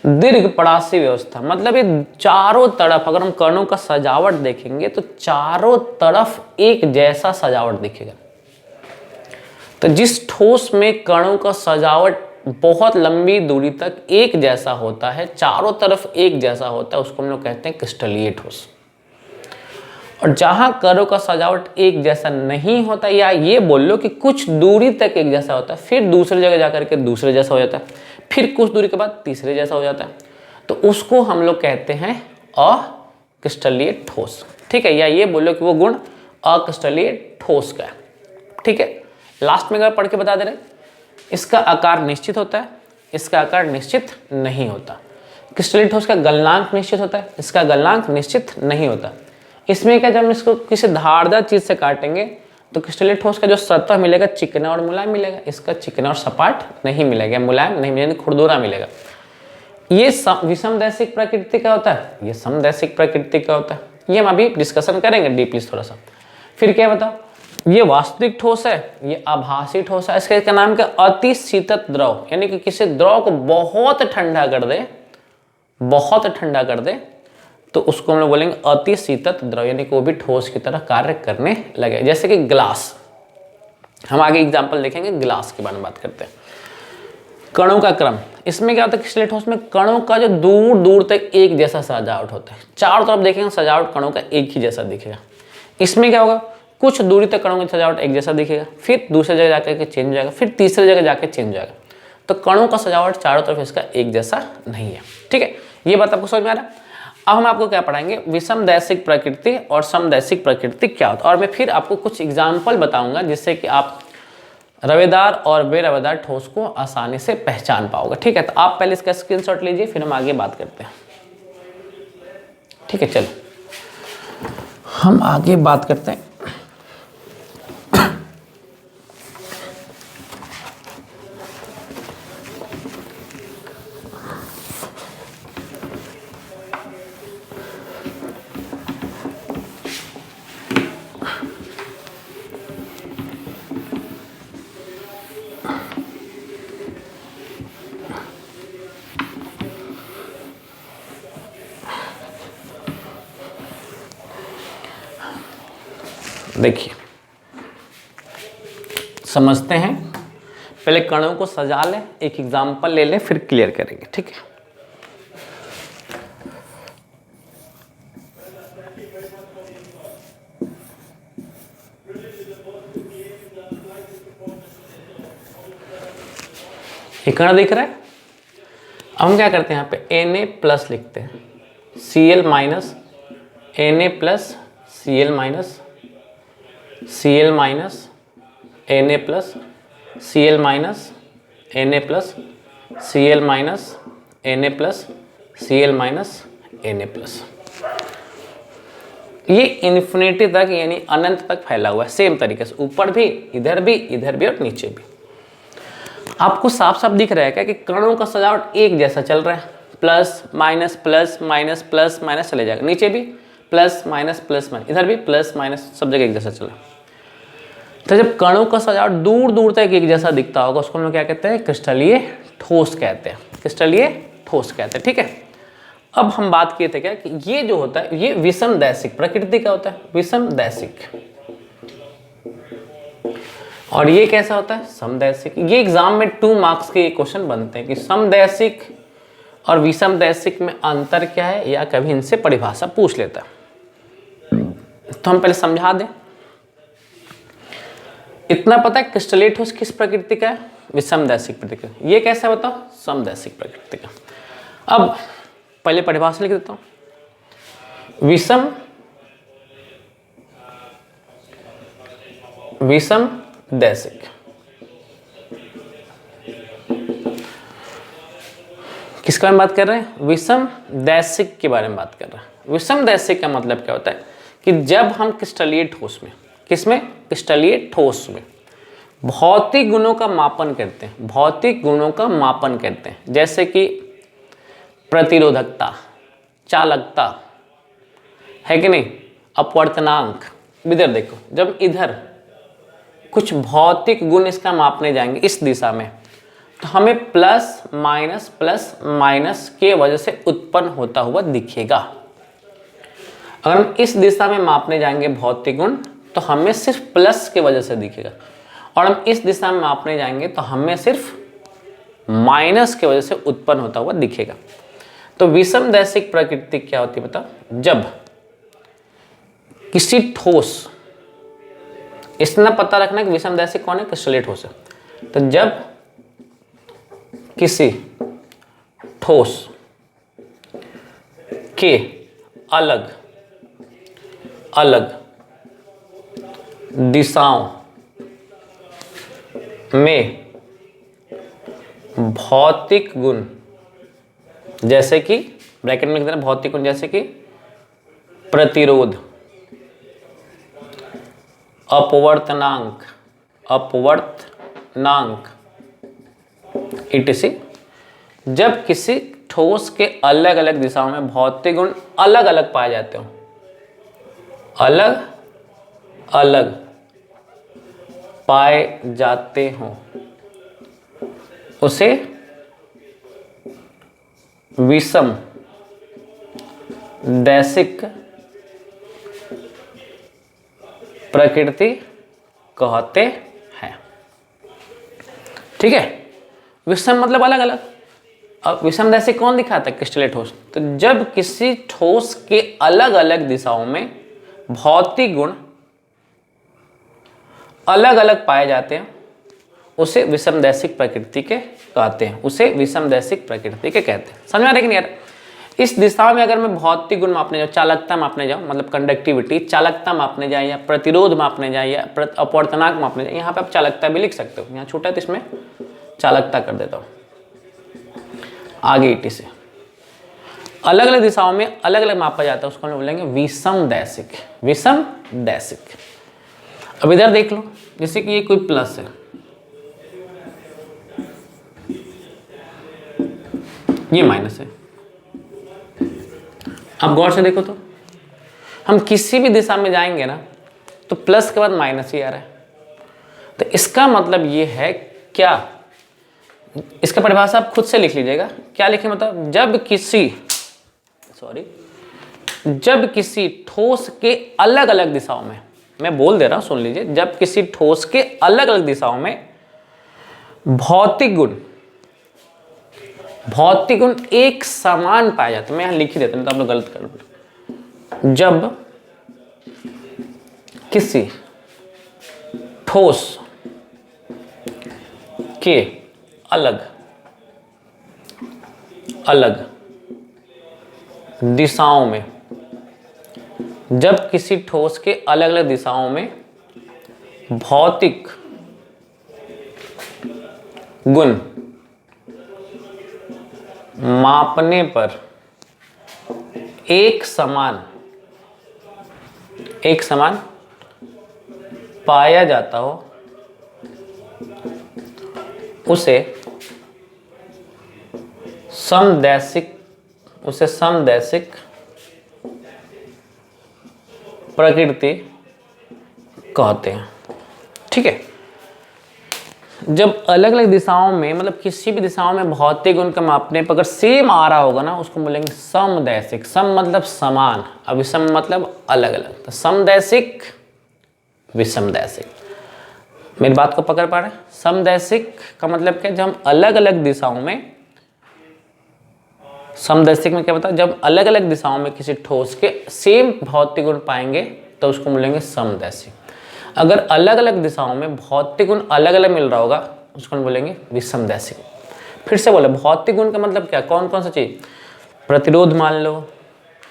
दीर्घ पड़ासी व्यवस्था मतलब ये चारों तरफ, अगर हम कणों का सजावट देखेंगे तो चारों तरफ एक जैसा सजावट दिखेगा। तो जिस ठोस में कणों का सजावट बहुत लंबी दूरी तक एक जैसा होता है, चारों तरफ एक जैसा होता है, उसको हम लोग कहते हैं क्रिस्टलीय ठोस। और जहां कणों का सजावट एक जैसा नहीं होता, या ये बोल लो कि कुछ दूरी तक एक जैसा होता है, फिर दूसरी जगह जाकर के दूसरे जैसा हो जाता है, फिर कुछ दूरी के बाद तीसरे जैसा हो जाता है, तो उसको हम लोग कहते हैं अक्रिस्टलीय ठोस, ठीक है। या ये बोलो कि वो गुण अक्रिस्टलीय ठोस का है, ठीक है। लास्ट में अगर पढ़ के बता दे रहे, इसका आकार निश्चित होता है, इसका आकार निश्चित नहीं होता। क्रिस्टलीय ठोस का गलनांक निश्चित होता है, इसका गलनांक निश्चित नहीं होता। इसमें क्या, जब हम इसको किसी धारदार चीज से काटेंगे तो क्रिस्टलीय ठोस का जो सतह मिलेगा चिकना और मुलायम मिलेगा, इसका चिकना और सपाट नहीं मिलेगा, मुलायम नहीं मिलेगा, खुरदुरा मिलेगा। ये विषम दैशिक प्रकृति का होता है, ये समदैशिक प्रकृति का होता है। ये हम अभी डिस्कशन करेंगे डीपली थोड़ा सा। फिर क्या बताओ, ये वास्तविक ठोस है, ये आभासी ठोस है। इसका नाम क्या? अति शीतल द्रव, यानी कि किसी द्रव को बहुत ठंडा कर दे, बहुत ठंडा कर दे, तो उसको हम लोग बोलेंगे अति शीतल द्रव, यानी कि वो भी ठोस की तरह कार्य करने लगे। जैसे कि ग्लास, हम आगे एग्जांपल देखेंगे, ग्लास के बारे में बात करते हैं। कणों का क्रम, इसमें क्या होता है? क्रिस्टलीय ठोस में कणों का जो दूर दूर तक एक जैसा सजावट होता है, चारों तरफ देखेंगे सजावट कणों का एक ही जैसा दिखेगा। इसमें क्या होगा? कुछ दूरी तक कणों की सजावट एक जैसा दिखेगा, फिर दूसरी जगह जाकर के चेंज हो जाएगा, फिर तीसरी जगह जाकर चेंज हो जाएगा। तो कणों का सजावट चारों तरफ इसका एक जैसा नहीं है। ठीक है, ये बात आपको समझ में आ रहा है। अब हम आपको क्या पढ़ाएंगे, विषमदैशिक प्रकृति और समदैशिक प्रकृति क्या होता है, और मैं फिर आपको कुछ एग्जाम्पल बताऊंगा जिससे कि आप रवेदार और बेरवेदार ठोस को आसानी से पहचान पाओगे। ठीक है, तो आप पहले इसका स्क्रीनशॉट लीजिए, फिर हम आगे बात करते हैं। ठीक है, चलो हम आगे बात करते हैं। देखिए, समझते हैं, पहले कणों को सजा लें, एक एग्जाम्पल ले लें, फिर क्लियर करेंगे। ठीक है, ये कण दिख रहा है। अब हम क्या करते हैं, यहाँ पे Na प्लस लिखते हैं, Cl minus, Na plus Cl minus, Cl minus Na plus, Cl minus Na plus, Cl minus Na plus, Cl minus Na plus. ये इन्फिनिटी तक यानी अनंत तक फैला हुआ है, सेम तरीके से ऊपर भी, इधर भी और नीचे भी। आपको साफ साफ दिख रहा है क्या कि कणों का सजावट एक जैसा चल रहा है, plus minus plus minus plus minus चले जाएगा, नीचे भी प्लस माइनस, इधर भी प्लस माइनस, सब जगह एक जैसा चला। तो जब कणों का सजावट दूर दूर तक एक जैसा दिखता होगा उसको हम लोग क्या कहते हैं, क्रिस्टलीय ठोस कहते हैं, क्रिस्टलीय ठोस कहते हैं। ठीक है, अब हम बात किए थे क्या कि ये जो होता है ये विषमदैशिक प्रकृति का होता है, विषमदैशिक, और ये कैसा होता है, समदैशिक। ये एग्जाम में 2 मार्क्स के क्वेश्चन बनते हैं कि समदैशिक और विषमदैशिक में अंतर क्या है, या कभी इनसे परिभाषा पूछ लेता है। तो हम पहले समझा दें, इतना पता है क्रिस्टलीय ठोस किस प्रकृति का है, विषमदैशिक प्रकृति का। ये कैसा है बताओ, समदैशिक प्रकृति का। अब पहले परिभाषा लिख देता हूं, विषमदैशिक किसके बारे में बात कर रहे हैं, विषमदैशिक के बारे में बात कर रहे हैं। विषमदैशिक का मतलब क्या होता है कि जब हम क्रिस्टलीय ठोस में, किसमें, क्रिस्टलीय ठोस में भौतिक गुणों का मापन करते हैं, भौतिक गुणों का मापन करते हैं, जैसे कि प्रतिरोधकता, चालकता, है कि नहीं, अपवर्तनांक। इधर देखो, जब इधर कुछ भौतिक गुण इसका मापने जाएंगे इस दिशा में, तो हमें प्लस माइनस के वजह से उत्पन्न होता हुआ दिखेगा। अगर हम इस दिशा में मापने जाएंगे भौतिक गुण तो हमें सिर्फ प्लस के वजह से दिखेगा, और हम इस दिशा में मापने जाएंगे तो हमें सिर्फ माइनस के वजह से उत्पन्न होता हुआ दिखेगा। तो विषमदैशिक प्रकृति क्या होती है बताओ, जब किसी ठोस, इतना पता रखना कि विषमदैशिक कौन है, क्रिस्टलीय ठोस है। तो जब किसी ठोस के अलग अलग दिशाओं में भौतिक गुण, जैसे कि ब्रैकेट में लिख देना, भौतिक गुण जैसे कि प्रतिरोध, अपवर्तनांक etc, जब किसी ठोस के अलग अलग दिशाओं में भौतिक गुण अलग अलग पाए जाते हो, अलग अलग पाए जाते हो, उसे विषमदैशिक प्रकृति कहते हैं। ठीक है, विषम मतलब अलग अलग। अब विषमदैशिक कौन दिखाता है, क्रिस्टलीय ठोस। तो जब किसी ठोस के अलग अलग दिशाओं में भौतिक गुण अलग अलग पाए जाते हैं उसे विषमदैशिक प्रकृति के कहते हैं, उसे विषमदैशिक प्रकृति के कहते हैं। समझ में आ रहा है कि नहीं यार? इस दिशा में अगर मैं भौतिक गुण मापने जाऊँ, चालकता मापने जाऊँ, मतलब कंडक्टिविटी, चालकता मापने जाए या प्रतिरोध मापने जाए या अपवर्तनांक मापने जाए, यहाँ पे आप चालकता भी लिख सकते हो, यहाँ छोटा है तो इसमें चालकता कर देता हूँ। आगे ईटी से अलग अलग दिशाओं में अलग अलग मापा जाता है, उसको हम बोलेंगे विषमदैशिक, विषमदैशिक। अब इधर देख लो, जैसे कि ये कोई प्लस है, ये माइनस है। अब गौर से देखो तो हम किसी भी दिशा में जाएंगे ना तो प्लस के बाद माइनस ही आ रहा है। तो इसका मतलब ये है क्या, इसका परिभाषा आप खुद से लिख लीजिएगा। क्या लिखें, मतलब जब किसी ठोस के अलग अलग दिशाओं में, मैं बोल दे रहा हूं सुन लीजिए, जब किसी ठोस के अलग अलग दिशाओं में भौतिक गुण एक समान पाए जाते हैं। मैं यहां लिख ही देता हूं, तो आप लोग गलत कर दो। जब किसी ठोस के अलग अलग दिशाओं में, जब किसी ठोस के अलग अलग दिशाओं में भौतिक गुण मापने पर एक समान पाया जाता हो, उसे समदैशिक प्रकृति कहते हैं। ठीक है, जब अलग अलग दिशाओं में, मतलब किसी भी दिशाओं में भौतिक गुण का मापने पर अगर सेम आ रहा होगा ना, उसको बोलेंगे समदैशिक। सम मतलब समान, अब विषम मतलब अलग अलग, तो समदैशिक विषमदैशिक। मेरी बात को पकड़ पा रहे हैं? समदैशिक का मतलब क्या, जब हम अलग अलग दिशाओं में, समदैशिक में क्या बता, जब अलग अलग दिशाओं में किसी ठोस के सेम भौतिक गुण पाएंगे तो उसको बोलेंगे समदैशिक। अगर अलग अलग दिशाओं में भौतिक गुण अलग अलग मिल रहा होगा उसको हम बोलेंगे विषमदैशिक। फिर से बोले, भौतिक गुण का मतलब क्या, कौन कौन सा चीज, प्रतिरोध मान लो,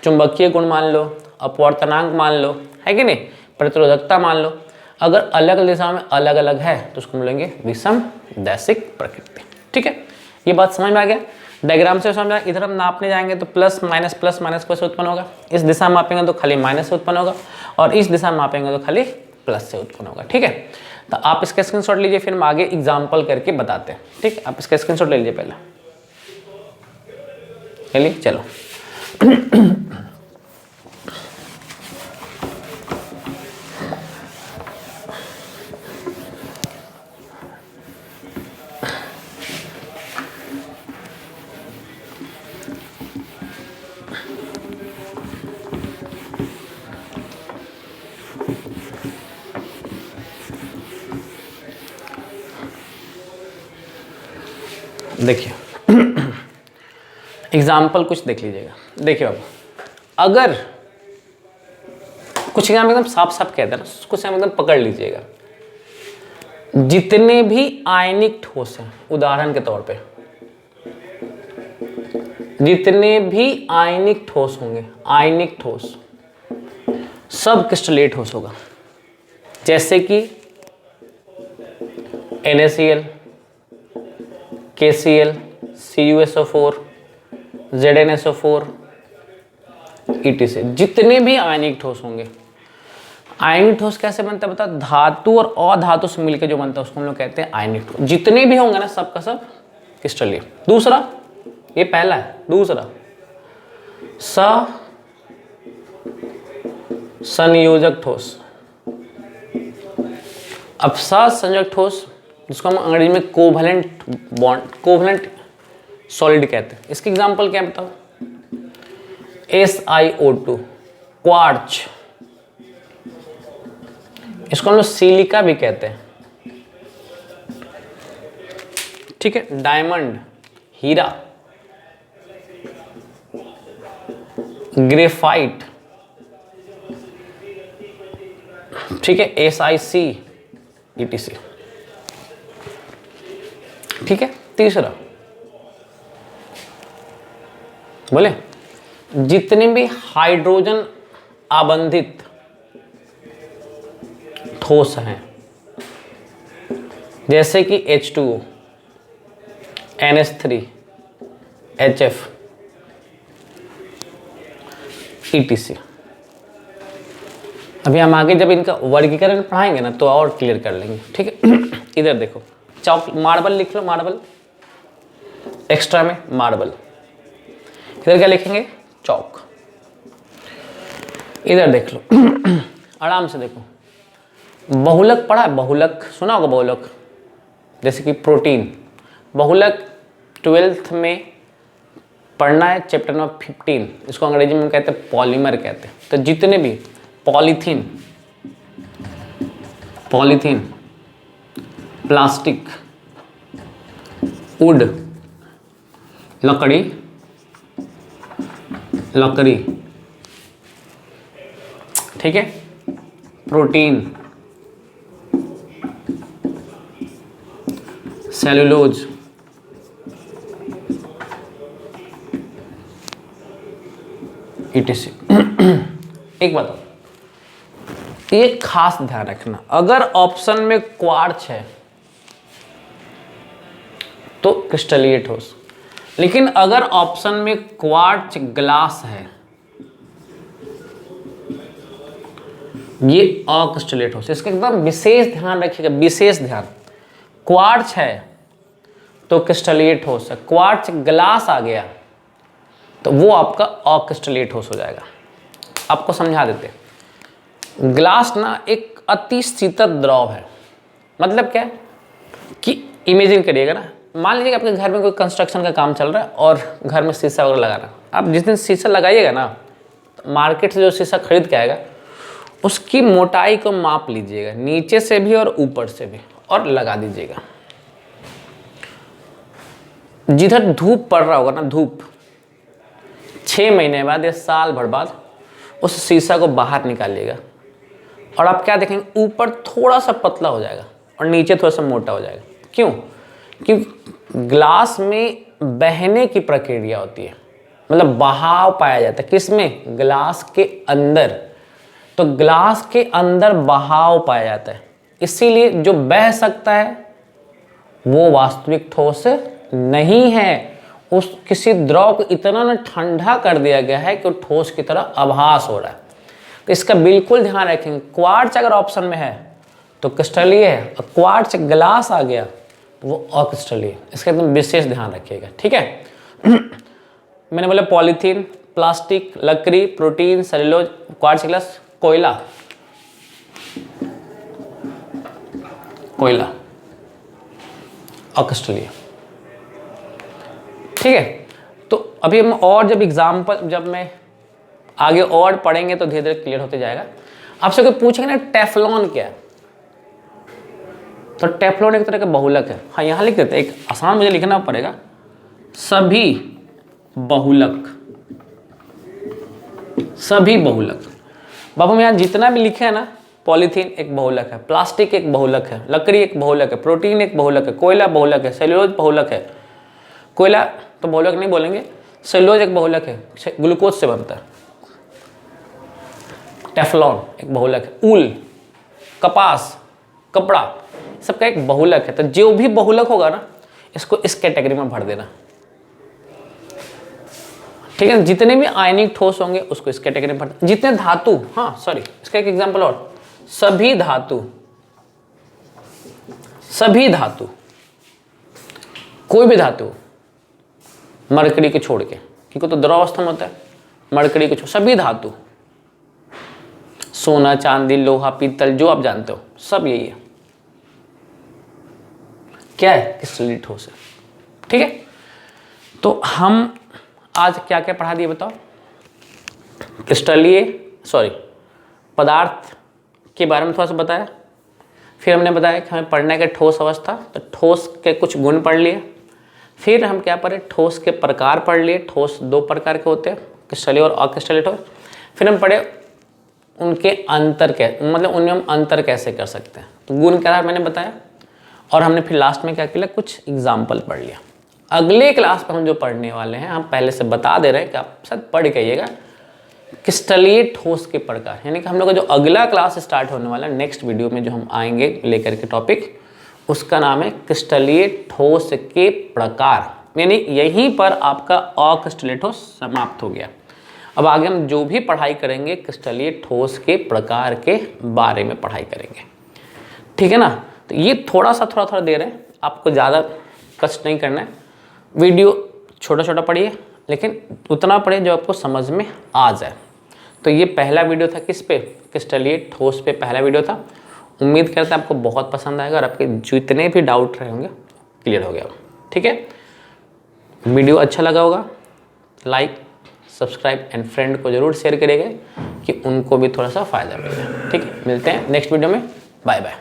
चुंबकीय गुण मान लो, अपवर्तनांक मान लो, है कि नहीं, प्रतिरोधकता मान लो। अगर अलग अलग दिशाओं में अलग अलग है तो उसको बोलेंगे विषमदैशिक प्रकृति। ठीक है, ये बात समझ में आ गया? डायग्राम से समझ, इधर हम नापने जाएंगे तो प्लस माइनस कैसे उत्पन्न होगा, इस दिशा में मापेंगे तो खाली माइनस से उत्पन्न होगा, और इस दिशा में मापेंगे तो खाली प्लस से उत्पन्न होगा। ठीक है, तो आप इसका स्क्रीनशॉट लीजिए, फिर हम आगे एग्जांपल करके बताते हैं। ठीक है, आप इसका स्क्रीनशॉट ले लीजिए पहले, चलिए चलो। देखिए एग्जाम्पल कुछ देख लीजिएगा। देखिए अब अगर कुछ एग्जाम एकदम साफ साफ कहते हैं ना, कुछ एकदम पकड़ लीजिएगा। जितने भी आयनिक ठोस हैं, उदाहरण के तौर पे जितने भी आयनिक ठोस होंगे, आयनिक ठोस सब क्रिस्टलीय ठोस होगा। जैसे कि NaCl, KCl, CuSO4, ZnSO4, etc. जितने भी आयनिक ठोस होंगे। आयनिक ठोस कैसे बनता है बता, धातु और अधातु से मिलकर जो बनता है उसको हम लोग कहते हैं आयनिक ठोस। जितने भी होंगे ना सब का सब क्रिस्टलीय। दूसरा, ये पहला है, दूसरा संयोजक ठोस। अब संयोजक ठोस जिसको हम अंग्रेजी में कोवैलेंट बॉन्ड, कोवैलेंट सॉलिड कहते हैं। इसके एग्जांपल क्या बताओ, SiO2, क्वार्ट्ज, इसको हम लोग सिलिका भी कहते हैं। ठीक है, डायमंड, हीरा, ग्रेफाइट, ठीक है, SiC, etc. तीसरा, बोले जितने भी हाइड्रोजन आबंधित ठोस हैं, जैसे कि H2O, NH3, HF, ETC। अभी हम आगे जब इनका वर्गीकरण पढ़ाएंगे ना तो और क्लियर कर लेंगे, ठीक है। इधर देखो, चौक मार्बल लिख लो, मार्बल एक्स्ट्रा में मार्बल। इधर क्या लिखेंगे? चौक। इधर देख लो, आराम से देखो, बहुलक पढ़ा है? बहुलक सुना होगा, बहुलक जैसे कि प्रोटीन। बहुलक 12th में पढ़ना है, चैप्टर नंबर 15। इसको अंग्रेजी में कहते हैं पॉलीमर कहते हैं। तो जितने भी पॉलीथीन, प्लास्टिक, वुड लकड़ी, ठीक है, प्रोटीन, सेलुलोज, ETC। एक बात ये खास ध्यान रखना, अगर ऑप्शन में क्वार्ट्ज है तो क्रिस्टलीय ठोस, लेकिन अगर ऑप्शन में क्वार्ट्ज ग्लास है ये अक्रिस्टलीय ठोस। इसका एकदम विशेष ध्यान रखिएगा, विशेष ध्यान। क्वार्ट्ज है तो क्रिस्टलीय ठोस है, क्वार्ट्ज ग्लास आ गया तो वो आपका अक्रिस्टलीय ठोस हो जाएगा। आपको समझा देते हैं, ग्लास ना एक अति शीतल द्रव है। मतलब क्या है कि इमेजिन करिएगा ना, मान लीजिए आपके घर में कोई कंस्ट्रक्शन का काम चल रहा है और घर में शीशा वगैरह लगाना। आप जिस दिन शीशा लगाइएगा ना, तो मार्केट से जो शीशा खरीद के आएगा उसकी मोटाई को माप लीजिएगा, नीचे से भी और ऊपर से भी, और लगा दीजिएगा। जिधर धूप पड़ रहा होगा ना, धूप 6 महीने बाद या साल भर बाद उस शीशा को बाहर निकालिएगा और आप क्या देखेंगे, ऊपर थोड़ा सा पतला हो जाएगा और नीचे थोड़ा सा मोटा हो जाएगा। क्यों? क्योंकि ग्लास में बहने की प्रक्रिया होती है, मतलब बहाव पाया जाता है। किसमें? ग्लास के अंदर। तो ग्लास के अंदर बहाव पाया जाता है, इसीलिए जो बह सकता है वो वास्तविक ठोस नहीं है। उस किसी द्रव को इतना ना ठंडा कर दिया गया है कि वो ठोस की तरह आभास हो रहा है। तो इसका बिल्कुल ध्यान रखेंगे। क्वार्ट्ज अगर ऑप्शन में है तो क्रिस्टलीय है, और क्वार्ट्ज ग्लास आ गया तो वो अक्रिस्टलीय। इसका एकदम विशेष ध्यान रखिएगा, ठीक है। मैंने बोला पॉलीथीन, प्लास्टिक, लकड़ी, प्रोटीन, सेलुलोज, क्वार्ट्ज ग्लास, कोयला अक्रिस्टलीय, ठीक है। तो अभी हम और जब एग्जाम्पल, जब मैं आगे और पढ़ेंगे तो धीरे धीरे क्लियर होते जाएगा। आपसे कोई पूछेंगे ना टेफ्लॉन क्या है, तो टेफ्लॉन एक तरह का बहुलक है। हाँ, यहाँ लिख देते हैं, एक आसान मुझे लिखना पड़ेगा, सभी बहुलक। बाबू में यहाँ जितना भी लिखे है ना, पॉलीथीन एक बहुलक है, प्लास्टिक एक बहुलक है, लकड़ी एक बहुलक है, प्रोटीन एक बहुलक है, कोयला बहुलक है, सेलुलोज बहुलक है। कोयला तो बहुलक नहीं बोलेंगे, सेलुलोज एक बहुलक है, ग्लूकोज से बनता है। टेफ्लॉन एक बहुलक है, ऊल, कपास, कपड़ा, सबका एक बहुलक है। तो जो भी बहुलक होगा ना, इसको इस कैटेगरी में भर देना, ठीक है। जितने भी आयनिक ठोस होंगे उसको इस कैटेगरी में भर देना। जितने धातु, हाँ सॉरी, इसका एक एग्जांपल और, सभी धातु, कोई भी धातु, मरकरी के छोड़ के, क्योंकि तो द्रव अवस्था में होता है, मरकरी के छोड़, सभी धातु, सोना, चांदी, लोहा, पीतल, जो आप जानते हो, सब यही है। क्या है? क्रिस्टलीय ठोस है, ठीक है। तो हम आज क्या क्या पढ़ा दिए बताओ? पदार्थ के बारे में थोड़ा सा बताया, फिर हमने बताया कि हमें पढ़ना है कि ठोस अवस्था, तो ठोस के कुछ गुण पढ़ लिए। फिर हम क्या पढ़े? ठोस के प्रकार पढ़ लिए। ठोस 2 प्रकार के होते हैं, क्रिस्टलीय और अक्रिस्टलीय ठोस। फिर हम पढ़े उनके अंतर मतलब उनमें हम अंतर कैसे कर सकते हैं, तो गुण क्या मैंने बताया। और हमने फिर लास्ट में क्या किया? कुछ एग्जाम्पल पढ़ लिया। अगले क्लास में हम जो पढ़ने वाले हैं, हम पहले से बता दे रहे हैं कि आप सब पढ़ के आइएगा, क्रिस्टलीय ठोस के प्रकार। यानी कि हम लोग का जो अगला क्लास स्टार्ट होने वाला है नेक्स्ट वीडियो में जो हम आएंगे लेकर के टॉपिक, उसका नाम है क्रिस्टलीय ठोस के प्रकार। यानी यहीं पर आपका अक्रिस्टलीय ठोस समाप्त हो गया। अब आगे हम जो भी पढ़ाई करेंगे क्रिस्टलीय ठोस के प्रकार के बारे में पढ़ाई करेंगे, ठीक है ना। तो ये थोड़ा दे रहे हैं, आपको ज़्यादा कष्ट नहीं करना है। वीडियो छोटा छोटा पढ़िए, लेकिन उतना पढ़िए जो आपको समझ में आ जाए। तो ये पहला वीडियो था किस पे, क्रिस्टलीय ठोस पे पहला वीडियो था। उम्मीद करता है आपको बहुत पसंद आएगा और आपके जितने भी डाउट रहे होंगे क्लियर हो गया, ठीक है। वीडियो अच्छा लगा होगा, लाइक सब्सक्राइब एंड फ्रेंड को जरूर शेयर करिएगा कि उनको भी थोड़ा सा फ़ायदा मिले, ठीक है। मिलते हैं नेक्स्ट वीडियो में, बाय बाय।